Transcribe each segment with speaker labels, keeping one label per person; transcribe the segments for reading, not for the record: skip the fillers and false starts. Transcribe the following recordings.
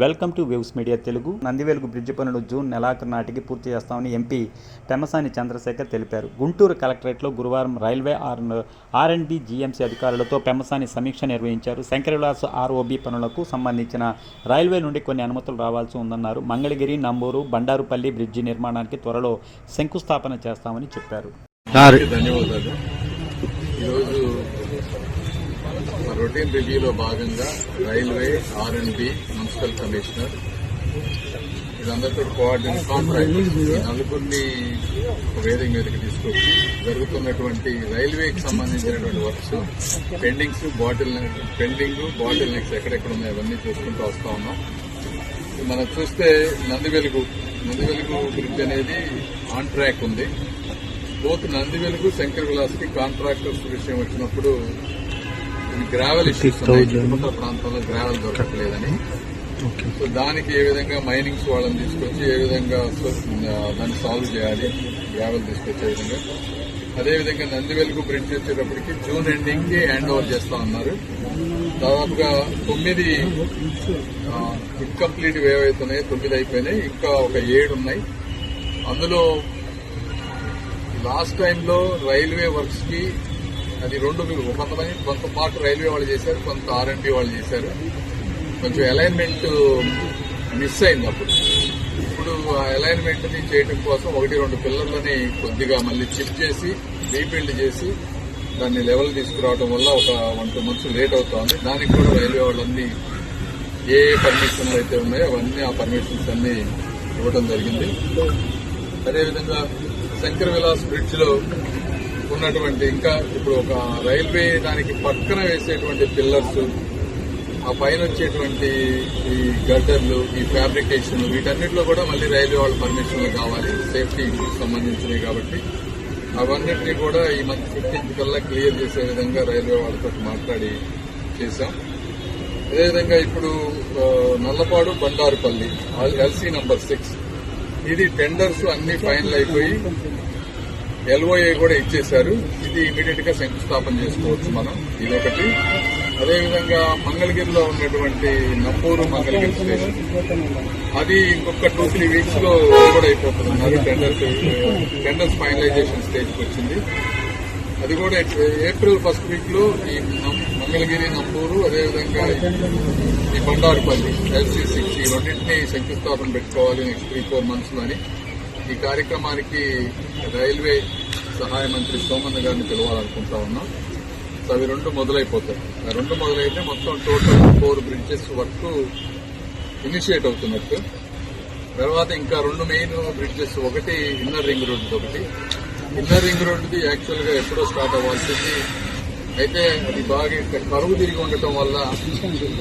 Speaker 1: Welcome to waves media Telugu. Nandivelugu bridge పనులు June నెలాఖరు నాటికి పూర్తి చేస్తామని ఎంపీ పెమ్మసాని చంద్రశేఖర్ తెలిపారు. గుంటూరు కలెక్టరేట్లో గురువారం రైల్వే ఆర్&బి జీఎంసీ అధికారులతో పెమ్మసాని సమీక్ష నిర్వహించారు. శంకరవిలాస్ ఆర్ఓబి పనులకు సంబంధించిన రైల్వే నుండి కొన్ని అనుమతులు రావాల్సి ఉందన్నారు. మంగళగిరి, నంబూరు, బండారుపల్లి బ్రిడ్జి నిర్మాణానికి త్వరలో శంకుస్థాపన చేస్తామని చెప్పారు.
Speaker 2: ధన్యవాదాలు. ఈరోజు రొటీన్ రివ్యూలో భాగంగా రైల్వే, ఆర్&బి, మున్సిపల్ కమిషనర్ వీళ్ళందరితో కోఆర్డినేట్ కాంట్రాక్ట్ నలుగురిని వేదిక మీదకి తీసుకొచ్చి జరుగుతున్నటువంటి రైల్వేకి సంబంధించినటువంటి వర్క్స్ పెండింగ్ బాటిల్ నెక్స్ ఎక్కడెక్కడ ఉన్నాయో అవన్నీ చూసుకుంటూ వస్తా ఉన్నాం. మనం చూస్తే నందివెలుగు బ్రిడ్జ్ అనేది ఆన్ ట్రాక్ ఉంది. బోత్ నందివెలుగు, శంకర్ విలాస్ కి కాంట్రాక్టర్స్ విషయం వచ్చినప్పుడు గ్రావెల్ ఇష్యూస్ ఉన్నాయి. చుట్టుపక్కల ప్రాంతంలో గ్రావెల్ దొరకట్లేదని, సో దానికి ఏ విధంగా మైనింగ్స్ వాళ్ళని తీసుకొచ్చి ఏ విధంగా దాన్ని సాల్వ్ చేయాలి, గ్రావెల్ తీసుకొచ్చే విధంగా. అదేవిధంగా నందివెలుగు బ్రిడ్జ్ వచ్చేటప్పటికి జూన్ ఎండింగ్ కి హ్యాండ్ ఓవర్ చేస్తా ఉన్నారు. దాదాపుగా 9 ఇన్కంప్లీట్ ఏవైతున్నాయి 9 అయిపోయినాయి, ఇంకా ఒక 7 ఉన్నాయి. అందులో లాస్ట్ టైంలో రైల్వే వర్క్స్ కి అది 2 కొంత పార్ట్ రైల్వే వాళ్ళు చేశారు, కొంత ఆర్&బి వాళ్ళు చేశారు. కొంచెం అలైన్మెంట్ మిస్ అయింది. ఇప్పుడు ఆ అలైన్మెంట్ ని చేయడం కోసం 1-2 పిల్లర్లని కొద్దిగా మళ్ళీ చిప్ చేసి రీబిల్డ్ చేసి దాన్ని లెవెల్ తీసుకురావడం వల్ల ఒక 1-2 months లేట్ అవుతోంది. దానికి కూడా రైల్వే వాళ్ళన్నీ ఏ పర్మిషన్లు అయితే ఉన్నాయో అవన్నీ ఆ పర్మిషన్స్ అన్ని ఇవ్వడం జరిగింది. అదేవిధంగా శంకర్ విలాస్ బ్రిడ్జ్ లో ఉన్నటువంటి ఇంకా ఇప్పుడు ఒక రైల్వే దానికి పక్కన వేసేటువంటి పిల్లర్స్, ఆ పైన వచ్చేటువంటి ఈ గడ్డర్లు, ఈ ఫ్యాబ్రికేషన్, వీటన్నిటిలో కూడా మళ్ళీ రైల్వే వాళ్ళ పర్మిషన్లు కావాలి, సేఫ్టీ సంబంధించినవి. కాబట్టి అవన్నిటినీ కూడా ఈ మంత్ 15th కల్లా క్లియర్ చేసే విధంగా రైల్వే వాళ్ళతో మాట్లాడి చేశాం. అదేవిధంగా ఇప్పుడు నల్లపాడు, బండారుపల్లి LC నంబర్ 6 ఇది టెండర్స్ అన్ని ఫైనల్ అయిపోయి LOA కూడా ఇచ్చేశారు. ఇది ఇమీడియట్ గా శంకుస్థాపన చేసుకోవచ్చు మనం, ఇదొకటి. అదేవిధంగా మంగళగిరిలో ఉన్నటువంటి నంబూరు మంగళగిరి స్టేషన్ అది ఇంకొక 2-3 weeks లో కూడా అయిపోతున్నారు. టెండర్స్ ఫైనలైజేషన్ స్టేజ్కి వచ్చింది. అది కూడా April 1st week లో ఈ మంగళగిరి, నంబూరు, అదేవిధంగా ఈ బండారుపల్లి LC 6 ఈ రెండింటినీ శంకుస్థాపన పెట్టుకోవాలి నెక్స్ట్ 3-4 months లోని. ఈ కార్యక్రమానికి రైల్వే సహాయ మంత్రి సోమన్న గారిని పిలవాలనుకుంటా ఉన్నాం. సో అవి 2 మొదలైపోతాయి. ఆ 2 మొదలైతే మొత్తం టోటల్ 4 బ్రిడ్జెస్ వర్క్ ఇనిషియేట్ అవుతున్నట్టు. తర్వాత ఇంకా 2 మెయిన్ బ్రిడ్జెస్, ఒకటి inner ring road, inner ring రోడ్డుది యాక్చువల్ గా ఎప్పుడో స్టార్ట్ అవ్వాల్సింది. అయితే అది బాగా కరువు తిరిగి ఉండటం వల్ల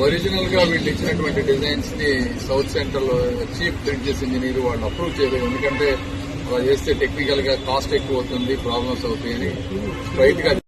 Speaker 2: ఒరిజినల్ గా వీళ్ళు ఇచ్చినటువంటి డిజైన్స్ ని south central chief bridges engineer వాళ్ళు అప్రూవ్ చేయలేదు. ఎందుకంటే అలా చేస్తే టెక్నికల్ గా కాస్ట్ ఎక్కువ అవుతుంది, ప్రాబ్లమ్స్ అవుతాయని స్ట్రైట్ గా